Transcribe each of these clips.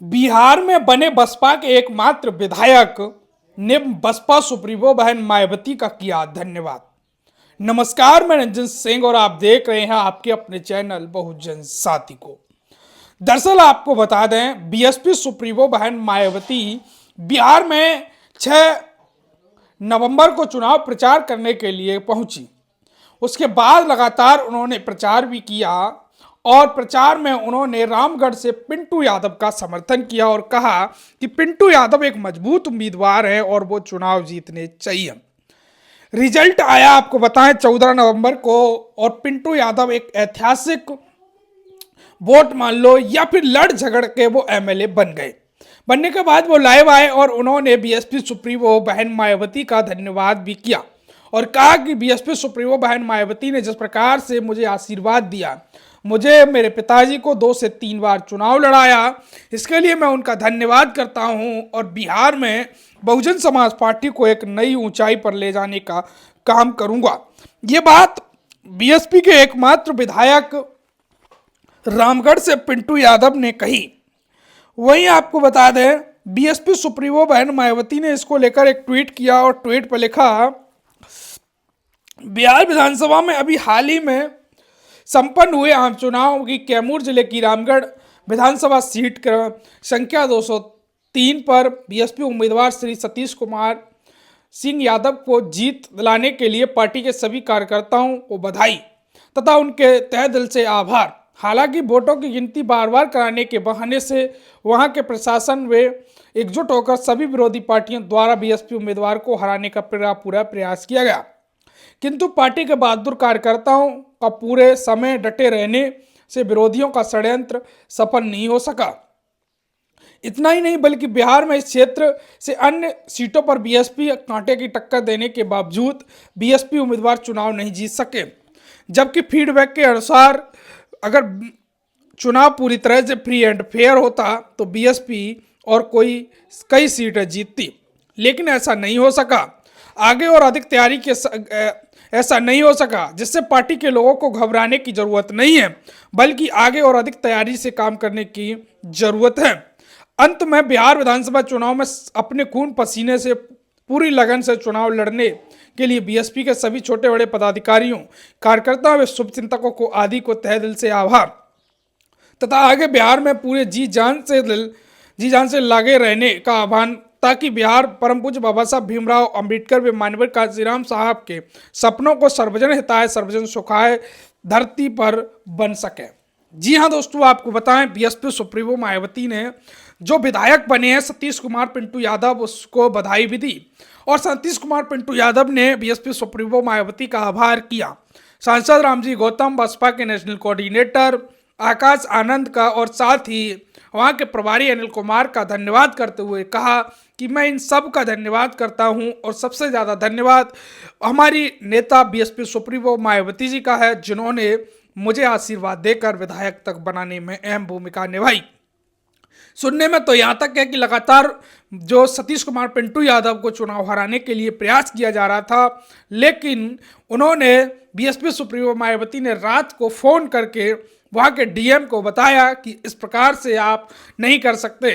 बिहार में बने बसपा के एकमात्र विधायक ने बसपा सुप्रीमो बहन मायावती का किया धन्यवाद। नमस्कार, मैं रंजन सिंह और आप देख रहे हैं आपके अपने चैनल बहुजन साथी को। दरअसल आपको बता दें, बीएसपी सुप्रीमो बहन मायावती बिहार में 6 नवंबर को चुनाव प्रचार करने के लिए पहुंची। उसके बाद लगातार उन्होंने प्रचार भी किया और प्रचार में उन्होंने रामगढ़ से पिंटू यादव का समर्थन किया और कहा कि पिंटू यादव एक मजबूत उम्मीदवार है और वो चुनाव जीतने चाहिए। रिजल्ट आया आपको बताएं 14 नवंबर को और पिंटू यादव एक ऐतिहासिक वोट मान लो या फिर लड़ झगड़ के वो एमएलए बन गए। बनने के बाद वो लाइव आए और उन्होंने बीएसपी सुप्रीमो बहन मायावती का धन्यवाद भी किया और कहा कि बीएसपी सुप्रीमो बहन मायावती ने जिस प्रकार से मुझे आशीर्वाद दिया, मुझे मेरे पिताजी को 2 से 3 बार चुनाव लड़ाया, इसके लिए मैं उनका धन्यवाद करता हूं और बिहार में बहुजन समाज पार्टी को एक नई ऊंचाई पर ले जाने का काम करूंगा। ये बात बीएसपी के एकमात्र विधायक रामगढ़ से पिंटू यादव ने कही। वहीं आपको बता दें, बीएसपी सुप्रीमो बहन मायावती ने इसको लेकर एक ट्वीट किया और ट्वीट पर लिखा, बिहार विधानसभा में अभी हाल ही में संपन्न हुए आम चुनाव की कैमूर जिले की रामगढ़ विधानसभा सीट संख्या 203 पर बीएसपी उम्मीदवार श्री सतीश कुमार सिंह यादव को जीत दिलाने के लिए पार्टी के सभी कार्यकर्ताओं को बधाई तथा उनके तहे दिल से आभार। हालांकि वोटों की गिनती बार बार कराने के बहाने से वहां के प्रशासन वे एकजुट होकर सभी विरोधी पार्टियों द्वारा बीएसपी उम्मीदवार को हराने का पूरा प्रयास किया गया, किंतु पार्टी के बहादुर कार्यकर्ताओं का पूरे समय डटे रहने से विरोधियों का षड्यंत्र सफल नहीं हो सका। इतना ही नहीं बल्कि बिहार में इस क्षेत्र से अन्य सीटों पर बीएसपी कांटे की टक्कर देने के बावजूद बीएसपी उम्मीदवार चुनाव नहीं जीत सके, जबकि फीडबैक के अनुसार अगर चुनाव पूरी तरह से फ्री एंड फेयर होता तो बीएसपी और कई सीटें जीतती, लेकिन ऐसा नहीं हो सका। आगे और अधिक तैयारी के ऐसा नहीं हो सका, जिससे पार्टी के लोगों को घबराने की जरूरत नहीं है, बल्कि आगे और अधिक तैयारी से काम करने की जरूरत है। अंत में बिहार विधानसभा चुनाव में अपने खून पसीने से पूरी लगन से चुनाव लड़ने के लिए बीएसपी के सभी छोटे बड़े पदाधिकारियों, कार्यकर्ताओं व शुभचिंतकों को आदि को तहे दिल से आभार तथा आगे बिहार में पूरे जी जान से लगे रहने का आह्वान, ताकि बिहार परम पूज्य बाबा साहब भीमराव अंबेडकर व माननीय कांशीराम साहब के सपनों को सर्वजन हिताय सर्वजन सुखाय धरती पर बन सके। जी हाँ दोस्तों, आपको बताएं बीएसपी सुप्रीमो मायावती ने जो विधायक बने हैं सतीश कुमार पिंटू यादव, उसको बधाई भी दी और सतीश कुमार पिंटू यादव ने बीएसपी सुप्रीमो मायावती का आभार किया। सांसद रामजी गौतम, बसपा के नेशनल कोऑर्डिनेटर आकाश आनंद का और साथ ही वहाँ के प्रभारी अनिल कुमार का धन्यवाद करते हुए कहा कि मैं इन सब का धन्यवाद करता हूं और सबसे ज़्यादा धन्यवाद हमारी नेता बीएसपी सुप्रीमो मायावती जी का है, जिन्होंने मुझे आशीर्वाद देकर विधायक तक बनाने में अहम भूमिका निभाई। सुनने में तो यहाँ तक है कि लगातार जो सतीश कुमार पिंटू यादव को चुनाव हराने के लिए प्रयास किया जा रहा था, लेकिन उन्होंने बीएसपी सुप्रीमो मायावती ने रात को फ़ोन करके वहाँ के डीएम को बताया कि इस प्रकार से आप नहीं कर सकते।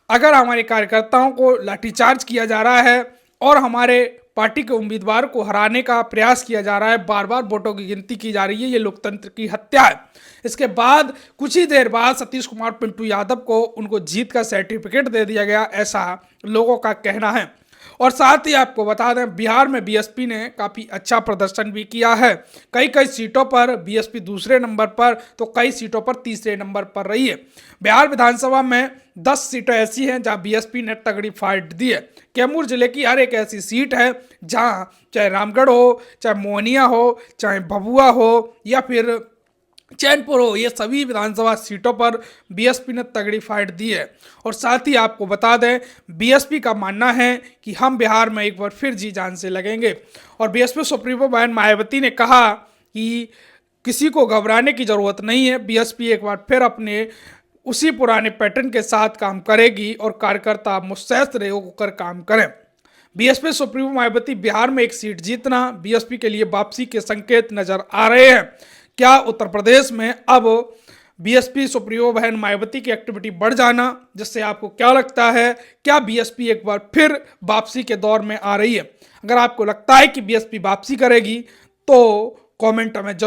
अगर हमारे कार्यकर्ताओं को लाठीचार्ज किया जा रहा है और हमारे पार्टी के उम्मीदवार को हराने का प्रयास किया जा रहा है, बार बार वोटों की गिनती की जा रही है, ये लोकतंत्र की हत्या है। इसके बाद कुछ ही देर बाद सतीश कुमार पिंटू यादव को उनको जीत का सर्टिफिकेट दे दिया गया, ऐसा लोगों का कहना है। और साथ ही आपको बता दें, बिहार में बीएसपी ने काफ़ी अच्छा प्रदर्शन भी किया है। कई सीटों पर बीएसपी दूसरे नंबर पर तो कई सीटों पर तीसरे नंबर पर रही है। बिहार विधानसभा में 10 सीटें ऐसी हैं जहां बीएसपी ने तगड़ी फाइट दी है। कैमूर जिले की हर एक ऐसी सीट है जहां चाहे रामगढ़ हो, चाहे मोहनिया हो, चाहे भभुआ हो या फिर चैनपुर हो, ये सभी विधानसभा सीटों पर बीएसपी ने तगड़ी फाइट दी है। और साथ ही आपको बता दें, बीएसपी का मानना है कि हम बिहार में एक बार फिर जी जान से लगेंगे। और बीएसपी सुप्रीमो बहन मायावती ने कहा कि किसी को घबराने की ज़रूरत नहीं है, बीएसपी एक बार फिर अपने उसी पुराने पैटर्न के साथ काम करेगी और कार्यकर्ता मुस्तैद होकर काम करें। बीएसपी सुप्रीमो मायावती बिहार में एक सीट जीतना बीएसपी के लिए वापसी के संकेत नजर आ रहे हैं। क्या उत्तर प्रदेश में अब बीएसपी सुप्रीमो बहन मायावती की एक्टिविटी बढ़ जाना, जिससे आपको क्या लगता है, क्या बीएसपी एक बार फिर वापसी के दौर में आ रही है? अगर आपको लगता है कि बीएसपी वापसी करेगी तो कमेंट में जरूर